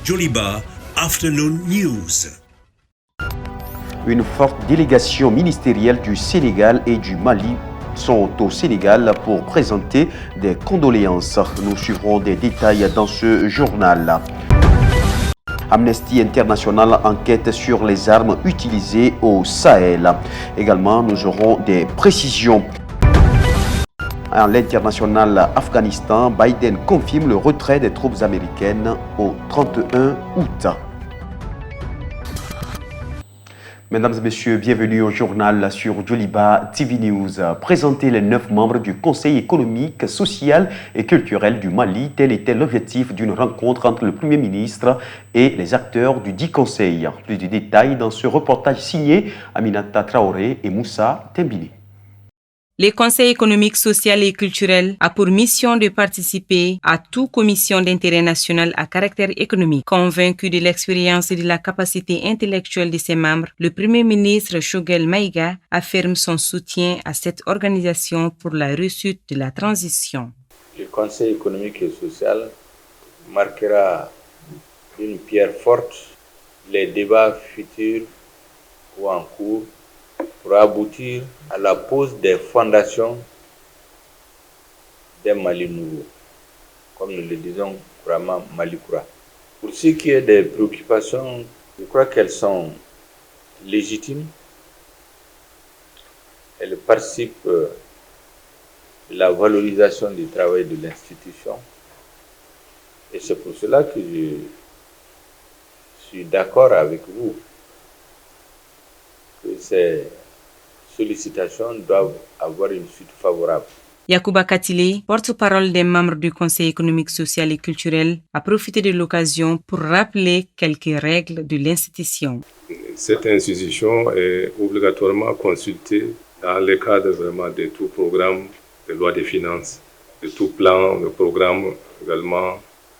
Joliba Afternoon News. Une forte délégation ministérielle du Sénégal et du Mali sont au Sénégal pour présenter des condoléances. Nous suivrons des détails dans ce journal. Amnesty International enquête sur les armes utilisées au Sahel. Également, nous aurons des précisions. À l'international Afghanistan, Biden confirme le retrait des troupes américaines au 31 août. Mesdames et messieurs, bienvenue au journal sur Joliba TV News. Présenter les 9 membres du Conseil économique, social et culturel du Mali, tel était l'objectif d'une rencontre entre le Premier ministre et les acteurs du dit Conseil. Plus de détails dans ce reportage signé Aminata Traoré et Moussa Tembini. Le Conseil économique, social et culturel a pour mission de participer à toute commission d'intérêt national à caractère économique. Convaincu de l'expérience et de la capacité intellectuelle de ses membres, le Premier ministre Choguel Maïga affirme son soutien à cette organisation pour la réussite de la transition. Le Conseil économique et social marquera d'une pierre forte les débats futurs ou en cours pour aboutir à la pose des fondations d'un Mali nouveau, comme nous le disons couramment Malikoura. Pour ce qui est des préoccupations, je crois qu'elles sont légitimes. Elles participent de la valorisation du travail de l'institution. Et c'est pour cela que je suis d'accord avec vous que ces sollicitations doivent avoir une suite favorable. Yacouba Katile, porte-parole des membres du Conseil économique, social et culturel, a profité de l'occasion pour rappeler quelques règles de l'institution. Cette institution est obligatoirement consultée dans le cadre vraiment de tout programme de loi des finances, de tout plan, de programme également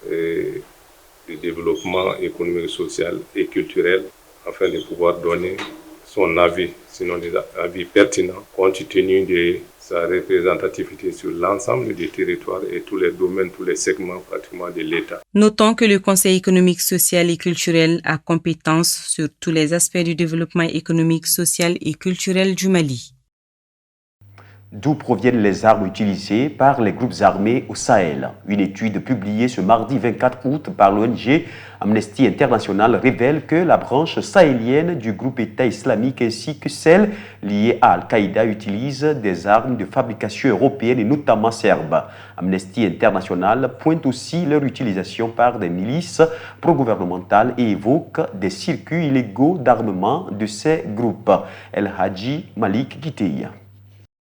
de développement économique, social et culturel, afin de pouvoir donner son avis, sinon des avis pertinents, compte tenu de sa représentativité sur l'ensemble des territoires et tous les domaines, tous les segments pratiquement de l'État. Notons que le Conseil économique, social et culturel a compétence sur tous les aspects du développement économique, social et culturel du Mali. D'où proviennent les armes utilisées par les groupes armés au Sahel? Une étude publiée ce mardi 24 août par l'ONG Amnesty International révèle que la branche sahélienne du groupe État islamique ainsi que celle liée à Al-Qaïda utilisent des armes de fabrication européenne et notamment serbe. Amnesty International pointe aussi leur utilisation par des milices pro-gouvernementales et évoque des circuits illégaux d'armement de ces groupes. El Hadji Malik Gitei.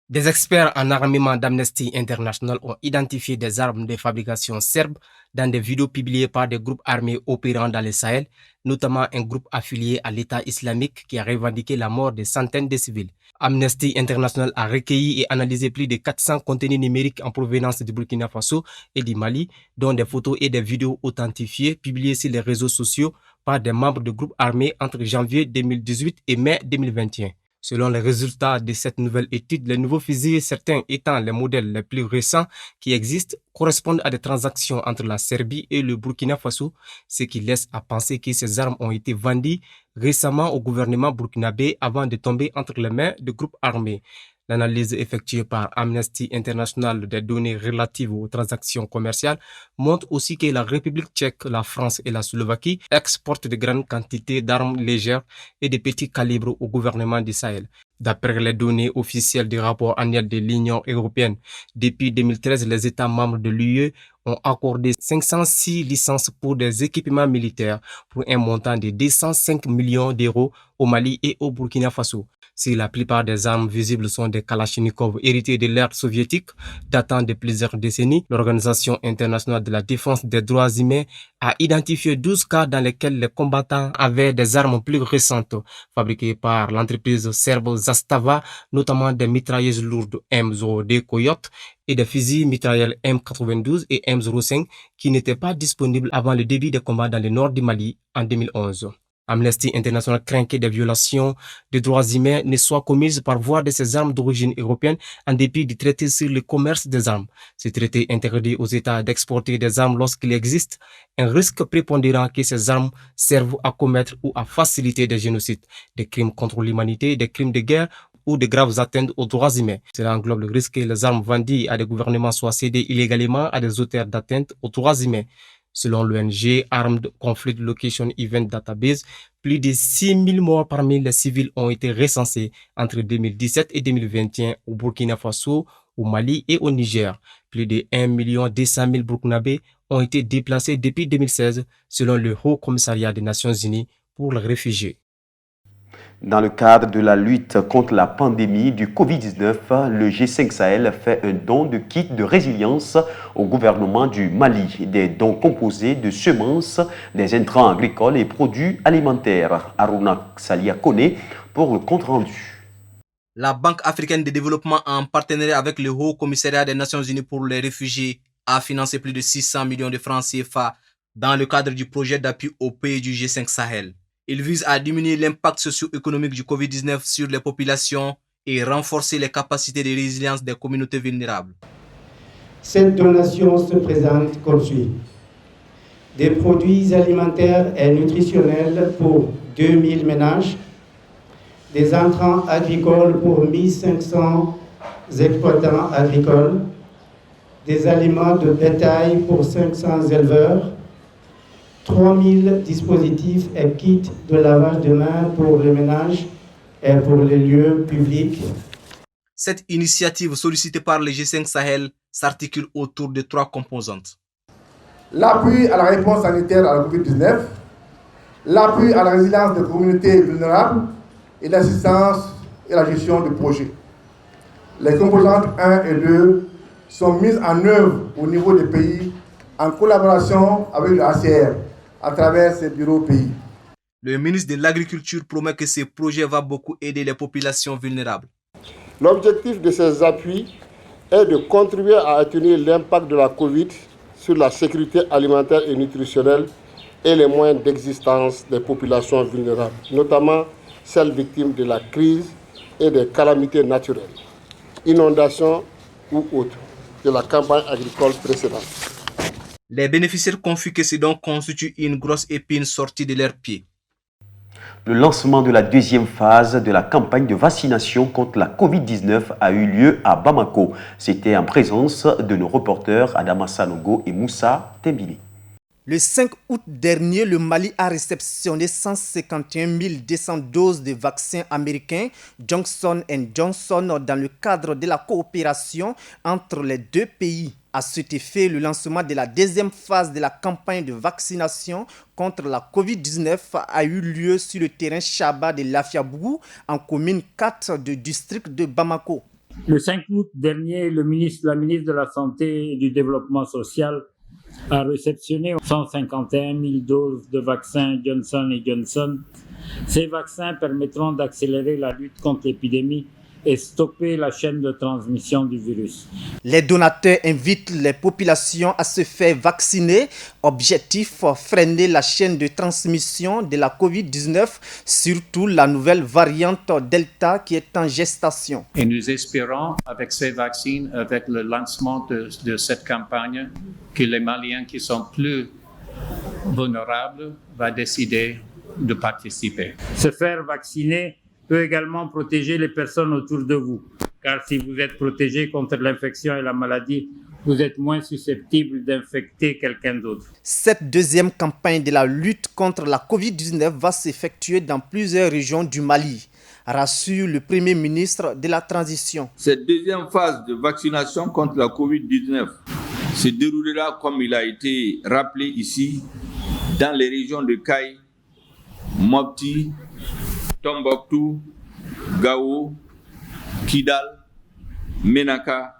Des experts en armement d'Amnesty International ont identifié des armes de fabrication serbe dans des vidéos publiées par des groupes armés opérant dans le Sahel, notamment un groupe affilié à l'État islamique qui a revendiqué la mort de centaines de civils. Amnesty International a recueilli et analysé plus de 400 contenus numériques en provenance du Burkina Faso et du Mali, dont des photos et des vidéos authentifiées publiées sur les réseaux sociaux par des membres de groupes armés entre janvier 2018 et mai 2021. Selon les résultats de cette nouvelle étude, les nouveaux fusils, certains étant les modèles les plus récents qui existent, correspondent à des transactions entre la Serbie et le Burkina Faso, ce qui laisse à penser que ces armes ont été vendues récemment au gouvernement burkinabé avant de tomber entre les mains de groupes armés. L'analyse effectuée par Amnesty International des données relatives aux transactions commerciales montre aussi que la République tchèque, la France et la Slovaquie exportent de grandes quantités d'armes légères et de petits calibres au gouvernement du Sahel. D'après les données officielles du rapport annuel de l'Union européenne, depuis 2013, les États membres de l'UE ont accordé 506 licences pour des équipements militaires pour un montant de 205 millions d'euros au Mali et au Burkina Faso. Si la plupart des armes visibles sont des Kalachnikov hérités de l'ère soviétique datant de plusieurs décennies, l'Organisation internationale de la défense des droits humains a identifié 12 cas dans lesquels les combattants avaient des armes plus récentes fabriquées par l'entreprise serbe Zastava, notamment des mitrailleuses lourdes M02 Coyote et des fusils mitrailleurs M92 et M05 qui n'étaient pas disponibles avant le début des combats dans le nord du Mali en 2011. Amnesty International craint que des violations des droits humains ne soient commises par voie de ces armes d'origine européenne en dépit du traité sur le commerce des armes. Ce traité interdit aux États d'exporter des armes lorsqu'il existe un risque prépondérant que ces armes servent à commettre ou à faciliter des génocides, des crimes contre l'humanité, des crimes de guerre ou de graves atteintes aux droits humains. Cela englobe le risque que les armes vendues à des gouvernements soient cédées illégalement à des auteurs d'atteintes aux droits humains. Selon l'ONG Armed Conflict Location Event Database, plus de 6 000 morts parmi les civils ont été recensés entre 2017 et 2021 au Burkina Faso, au Mali et au Niger. Plus de 1 200 000 Burkinabés ont été déplacés depuis 2016 selon le Haut Commissariat des Nations Unies pour les réfugiés. Dans le cadre de la lutte contre la pandémie du Covid-19, le G5 Sahel fait un don de kits de résilience au gouvernement du Mali. Des dons composés de semences, des intrants agricoles et produits alimentaires. Aruna Salia Kone pour le compte-rendu. La Banque africaine de développement, en partenariat avec le Haut Commissariat des Nations Unies pour les réfugiés, a financé plus de 600 millions de francs CFA dans le cadre du projet d'appui aux pays du G5 Sahel. Il vise à diminuer l'impact socio-économique du Covid-19 sur les populations et renforcer les capacités de résilience des communautés vulnérables. Cette donation se présente comme suit. Des produits alimentaires et nutritionnels pour 2000 ménages, des intrants agricoles pour 1500 exploitants agricoles, des aliments de bétail pour 500 éleveurs, 3000 dispositifs et kits de lavage de mains pour les ménages et pour les lieux publics. Cette initiative sollicitée par le G5 Sahel s'articule autour de 3 composantes. L'appui à la réponse sanitaire à la COVID-19, l'appui à la résilience des communautés vulnérables et l'assistance et la gestion de projets. Les composantes 1 et 2 sont mises en œuvre au niveau des pays en collaboration avec le ACR à travers ses bureaux pays. Le ministre de l'Agriculture promet que ce projet va beaucoup aider les populations vulnérables. L'objectif de ces appuis est de contribuer à atténuer l'impact de la Covid sur la sécurité alimentaire et nutritionnelle et les moyens d'existence des populations vulnérables, notamment celles victimes de la crise et des calamités naturelles, inondations ou autres, de la campagne agricole précédente. Les bénéficiaires confient que ce don constitue une grosse épine sortie de leurs pieds. Le lancement de la deuxième phase de la campagne de vaccination contre la Covid-19 a eu lieu à Bamako. C'était en présence de nos reporters Adama Sanogo et Moussa Tembili. Le 5 août dernier, le Mali a réceptionné 151 200 doses de vaccins américains Johnson & Johnson dans le cadre de la coopération entre les deux pays. À cet effet, le lancement de la deuxième phase de la campagne de vaccination contre la Covid-19 a eu lieu sur le terrain Chaba de Lafiabougou, en commune 4 du district de Bamako. Le 5 août dernier, la ministre de la Santé et du Développement social a réceptionné 151 000 doses de vaccins Johnson & Johnson. Ces vaccins permettront d'accélérer la lutte contre l'épidémie et stopper la chaîne de transmission du virus. Les donateurs invitent les populations à se faire vacciner. Objectif, freiner la chaîne de transmission de la Covid-19, surtout la nouvelle variante Delta qui est en gestation. Et nous espérons, avec ces vaccins, avec le lancement de cette campagne, que les Maliens qui sont plus vulnérables vont décider de participer. Se faire vacciner peut également protéger les personnes autour de vous, car si vous êtes protégé contre l'infection et la maladie, vous êtes moins susceptible d'infecter quelqu'un d'autre. Cette deuxième campagne de la lutte contre la Covid-19 va s'effectuer dans plusieurs régions du Mali, rassure le Premier ministre de la Transition. Cette deuxième phase de vaccination contre la Covid-19 se déroulera, comme il a été rappelé ici, dans les régions de Kay, Mopti, Tombouctou, Gao, Kidal, Menaka,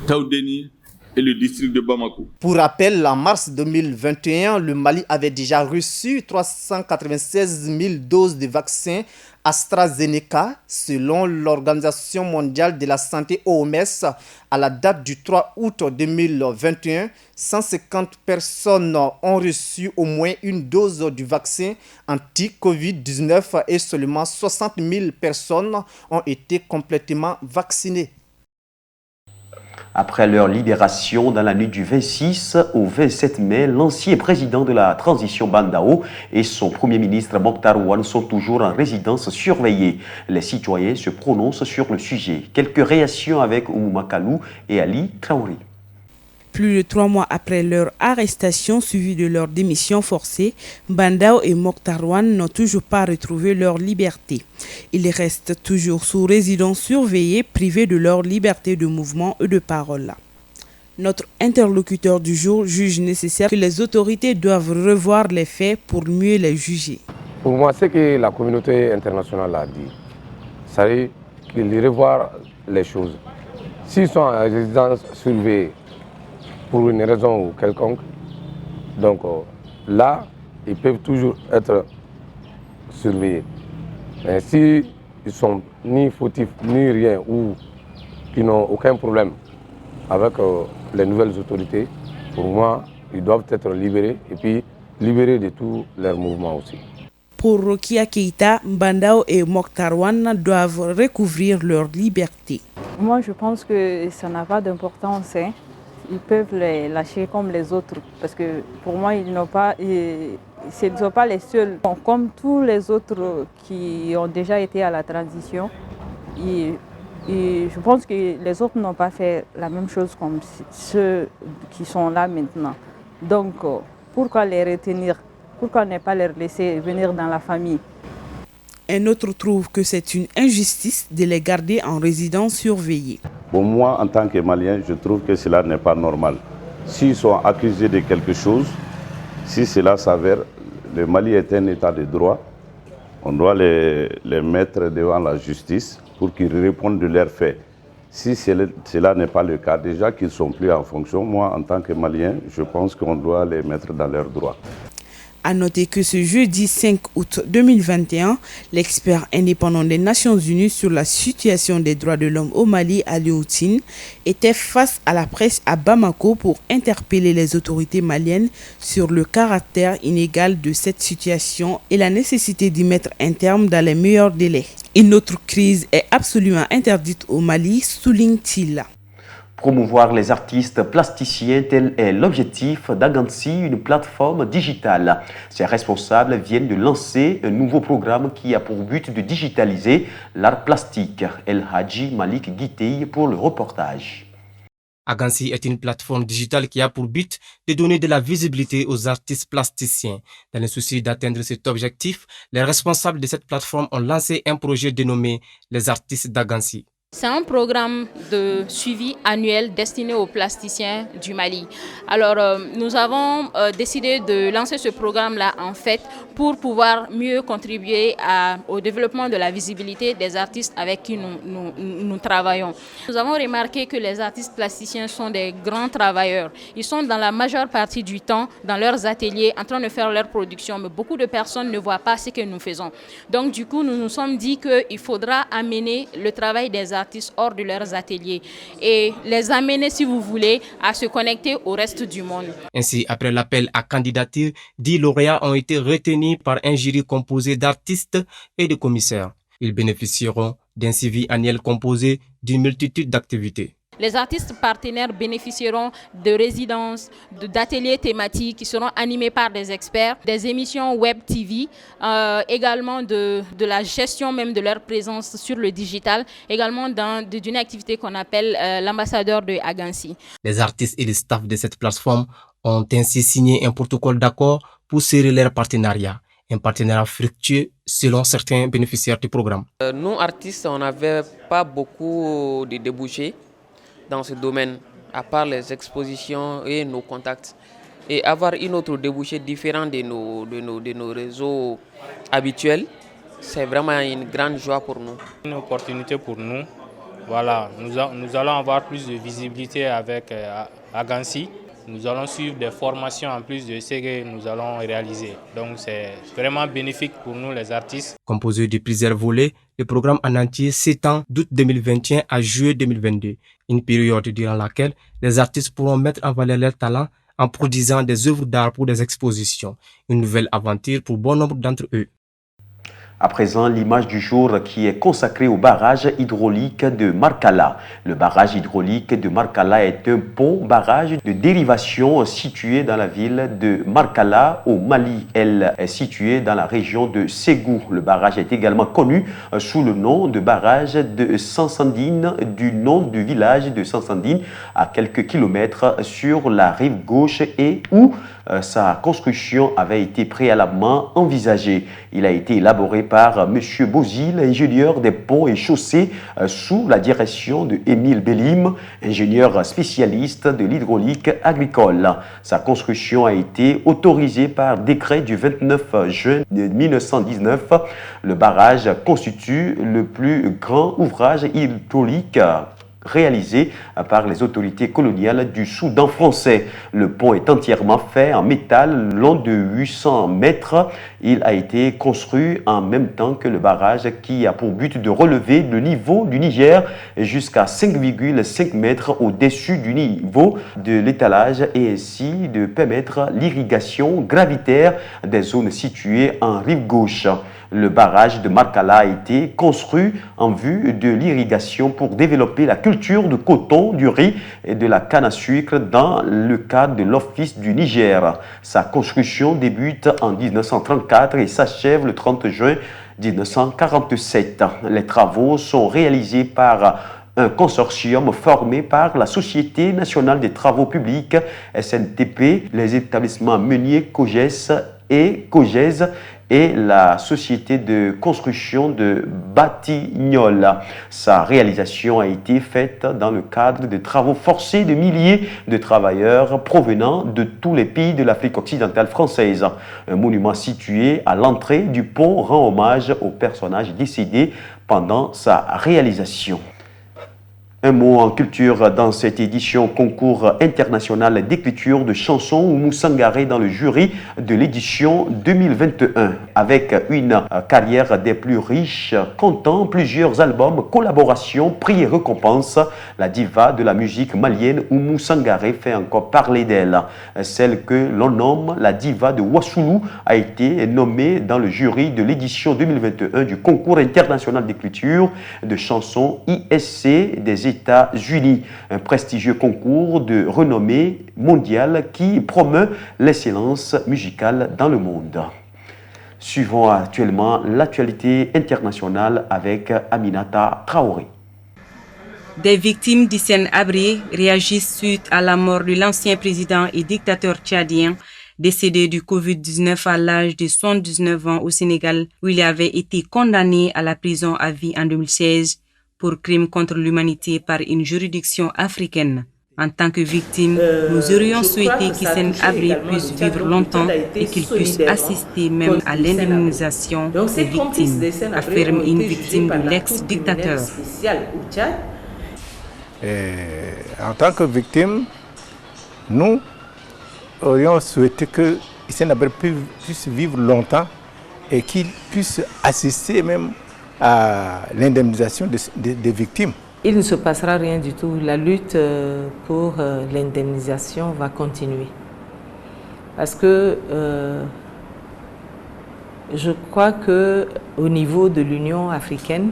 Taoudeni et le district de Bamako. Pour rappel, en mars 2021, le Mali avait déjà reçu 396 000 doses de vaccins AstraZeneca, selon l'Organisation mondiale de la santé OMS, à la date du 3 août 2021, 150 personnes ont reçu au moins une dose du vaccin anti-Covid-19 et seulement 60 000 personnes ont été complètement vaccinées. Après leur libération dans la nuit du 26 au 27 mai, l'ancien président de la transition Bandao et son premier ministre Mokhtar Ouane sont toujours en résidence surveillée. Les citoyens se prononcent sur le sujet. Quelques réactions avec Oumouma Kalou et Ali Traoré. Plus de 3 mois après leur arrestation suivie de leur démission forcée, Bandao et Mokhtar Ouane n'ont toujours pas retrouvé leur liberté. Ils restent toujours sous résidence surveillée, privés de leur liberté de mouvement et de parole. Notre interlocuteur du jour juge nécessaire que les autorités doivent revoir les faits pour mieux les juger. Pour moi, ce que la communauté internationale a dit, c'est qu'ils revoient les choses. S'ils sont en résidence surveillée, pour une raison ou quelconque, donc là, ils peuvent toujours être surveillés. Mais s'ils ne sont ni fautifs, ni rien, ou qui n'ont aucun problème avec les nouvelles autorités, pour moi, ils doivent être libérés et puis libérés de tous leurs mouvements aussi. Pour Rokia Keïta, Bandao et Mokhtar Ouane doivent recouvrir leur liberté. Moi, je pense que ça n'a pas d'importance. Ils peuvent les lâcher comme les autres, parce que pour moi, ce ne sont pas les seuls. Comme tous les autres qui ont déjà été à la transition, et je pense que les autres n'ont pas fait la même chose comme ceux qui sont là maintenant. Donc, pourquoi les retenir? Pourquoi ne pas les laisser venir dans la famille? Un autre trouve que c'est une injustice de les garder en résidence surveillée. Pour moi, en tant que Malien, je trouve que cela n'est pas normal. S'ils sont accusés de quelque chose, si cela s'avère, le Mali est un état de droit, on doit les mettre devant la justice pour qu'ils répondent de leurs faits. Si cela n'est pas le cas, déjà qu'ils ne sont plus en fonction, moi, en tant que Malien, je pense qu'on doit les mettre dans leurs droits. À noter que ce jeudi 5 août 2021, l'expert indépendant des Nations Unies sur la situation des droits de l'homme au Mali, Ali Outine, était face à la presse à Bamako pour interpeller les autorités maliennes sur le caractère inégal de cette situation et la nécessité d'y mettre un terme dans les meilleurs délais. Une autre crise est absolument interdite au Mali, souligne-t-il. Promouvoir les artistes plasticiens, tel est l'objectif d'Agansi, une plateforme digitale. Ses responsables viennent de lancer un nouveau programme qui a pour but de digitaliser l'art plastique. El Hadji Malik Guitei pour le reportage. Agansi est une plateforme digitale qui a pour but de donner de la visibilité aux artistes plasticiens. Dans le souci d'atteindre cet objectif, les responsables de cette plateforme ont lancé un projet dénommé Les Artistes d'Agansi. C'est un programme de suivi annuel destiné aux plasticiens du Mali. Alors, nous avons décidé de lancer ce programme-là, en fait, pour pouvoir mieux contribuer au développement de la visibilité des artistes avec qui nous travaillons. Nous avons remarqué que les artistes plasticiens sont des grands travailleurs. Ils sont dans la majeure partie du temps dans leurs ateliers en train de faire leur production, mais beaucoup de personnes ne voient pas ce que nous faisons. Donc, du coup, nous nous sommes dit qu'il faudra amener le travail des artistes hors de leurs ateliers et les amener, si vous voulez, à se connecter au reste du monde. Ainsi, après l'appel à candidature, 10 lauréats ont été retenus par un jury composé d'artistes et de commissaires. Ils bénéficieront d'un suivi annuel composé d'une multitude d'activités. Les artistes partenaires bénéficieront de résidences, d'ateliers thématiques qui seront animés par des experts, des émissions web TV, également de la gestion même de leur présence sur le digital, également d'une activité qu'on appelle l'ambassadeur de Agansi. Les artistes et les staffs de cette plateforme ont ainsi signé un protocole d'accord pour serrer leur partenariat. Un partenariat fructueux selon certains bénéficiaires du programme. Nous, artistes, on n'avait pas beaucoup de débouchés dans ce domaine, à part les expositions et nos contacts. Et avoir une autre débouchée différente de nos réseaux habituels, c'est vraiment une grande joie pour nous. Une opportunité pour nous. Voilà, nous allons avoir plus de visibilité avec Agansi. nous allons suivre des formations en plus de ce que nous allons réaliser. Donc c'est vraiment bénéfique pour nous les artistes. Composé de plusieurs volets, le programme en entier s'étend d'août 2021 à juillet 2022, une période durant laquelle les artistes pourront mettre en valeur leur talent en produisant des œuvres d'art pour des expositions, une nouvelle aventure pour bon nombre d'entre eux. À présent, l'image du jour qui est consacrée au barrage hydraulique de Markala. Le barrage hydraulique de Markala est un pont-barrage de dérivation situé dans la ville de Markala au Mali. Elle est située dans la région de Ségou. Le barrage est également connu sous le nom de barrage de Sansandine, du nom du village de Sansandine, à quelques kilomètres sur la rive gauche et où sa construction avait été préalablement envisagée. Il a été élaboré par M. Bozil, ingénieur des ponts et chaussées, sous la direction de Émile Bellim, ingénieur spécialiste de l'hydraulique agricole. Sa construction a été autorisée par décret du 29 juin 1919. Le barrage constitue le plus grand ouvrage hydraulique réalisé par les autorités coloniales du Soudan français. Le pont est entièrement fait en métal, long de 800 mètres. Il a été construit en même temps que le barrage qui a pour but de relever le niveau du Niger jusqu'à 5,5 mètres au-dessus du niveau de l'étalage et ainsi de permettre l'irrigation gravitaire des zones situées en rive gauche. Le barrage de Markala a été construit en vue de l'irrigation pour développer la culture de coton, du riz et de la canne à sucre dans le cadre de l'Office du Niger. Sa construction débute en 1934 et s'achève le 30 juin 1947. Les travaux sont réalisés par un consortium formé par la Société nationale des travaux publics, SNTP, les établissements Meunier, COGES et COGES et la société de construction de Batignolles. Sa réalisation a été faite dans le cadre de travaux forcés de milliers de travailleurs provenant de tous les pays de l'Afrique occidentale française. Un monument situé à l'entrée du pont rend hommage aux personnages décédés pendant sa réalisation. Un mot en culture dans cette édition concours international d'écriture de chansons Oumou Sangaré dans le jury de l'édition 2021. Avec une carrière des plus riches, comptant plusieurs albums, collaborations, prix et récompenses, la diva de la musique malienne Oumou Sangaré fait encore parler d'elle. Celle que l'on nomme la diva de Wassoulou a été nommée dans le jury de l'édition 2021 du concours international d'écriture de chansons ISC des États-Unis, un prestigieux concours de renommée mondiale qui promeut l'excellence musicale dans le monde. Suivons actuellement l'actualité internationale avec Aminata Traoré. Des victimes d'Hissène Habré réagissent suite à la mort de l'ancien président et dictateur tchadien décédé du Covid-19 à l'âge de 79 ans au Sénégal, où il avait été condamné à la prison à vie en 2016 pour crimes contre l'humanité par une juridiction africaine. En tant que victime, nous aurions souhaité qu'Hissène Habré puisse vivre longtemps et qu'il puisse assister même à l'indemnisation des victimes, affirme une victime de l'ex-dictateur. En tant que victime, nous aurions souhaité que Hissène Habré puisse vivre longtemps et qu'il puisse assister même à l'indemnisation des victimes. Il ne se passera rien du tout. La lutte pour l'indemnisation va continuer. Parce que je crois qu'au niveau de l'Union africaine,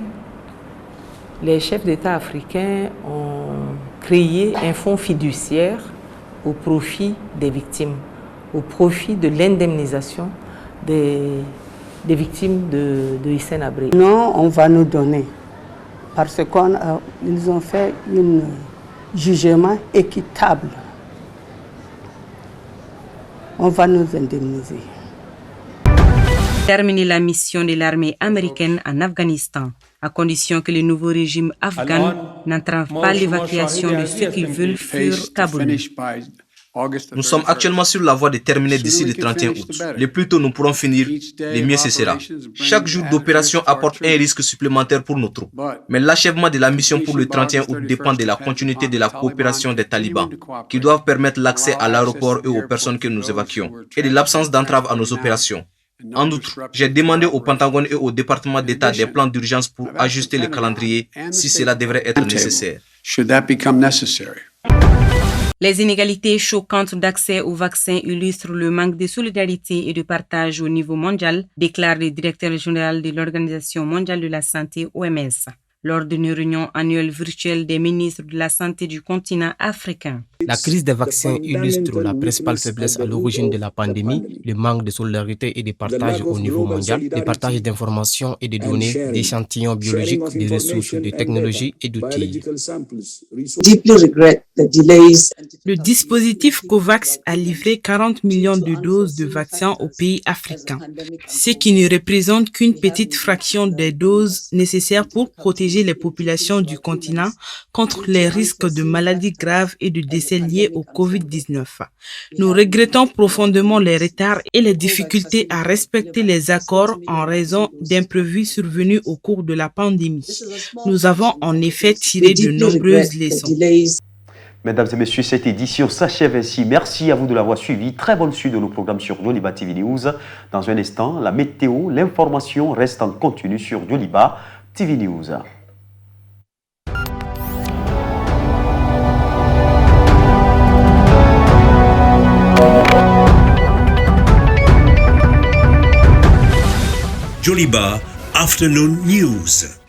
les chefs d'État africains ont créé un fonds fiduciaire au profit des victimes, au profit de l'indemnisation des victimes de Hissène Habré. Non, on va nous donner, parce qu'ils ont fait un jugement équitable. On va nous indemniser. Terminer la mission de l'armée américaine en Afghanistan, à condition que le nouveau régime afghan n'entrave pas l'évacuation de ceux qui veulent fuir Kaboul. Nous sommes actuellement sur la voie de terminer d'ici le 31 août. Le plus tôt nous pourrons finir, le mieux ce sera. Chaque jour d'opération apporte un risque supplémentaire pour nos troupes. Mais l'achèvement de la mission pour le 31 août dépend de la continuité de la coopération des talibans, qui doivent permettre l'accès à l'aéroport et aux personnes que nous évacuons, et de l'absence d'entrave à nos opérations. En outre, j'ai demandé au Pentagone et au département d'État des plans d'urgence pour ajuster le calendrier si cela devrait être nécessaire. Les inégalités choquantes d'accès aux vaccins illustrent le manque de solidarité et de partage au niveau mondial, déclare le directeur général de l'Organisation mondiale de la santé, OMS, lors d'une réunion annuelle virtuelle des ministres de la santé du continent africain. La crise des vaccins illustre la principale faiblesse à l'origine de la pandémie, le manque de solidarité et de partage au niveau mondial, le partage d'informations et de données, d'échantillons biologiques, de ressources, de technologies et d'outils. Le dispositif COVAX a livré 40 millions de doses de vaccins aux pays africains, ce qui ne représente qu'une petite fraction des doses nécessaires pour protéger les populations du continent contre les risques de maladies graves et de décès liés au Covid-19. Nous regrettons profondément les retards et les difficultés à respecter les accords en raison d'imprévus survenus au cours de la pandémie. Nous avons en effet tiré de nombreuses leçons. Mesdames et messieurs, cette édition s'achève ainsi. Merci à vous de l'avoir suivi. Très bonne suite de nos programmes sur Joliba TV News. Dans un instant, la météo, l'information reste en continu sur Joliba TV News. Joliba Afternoon News.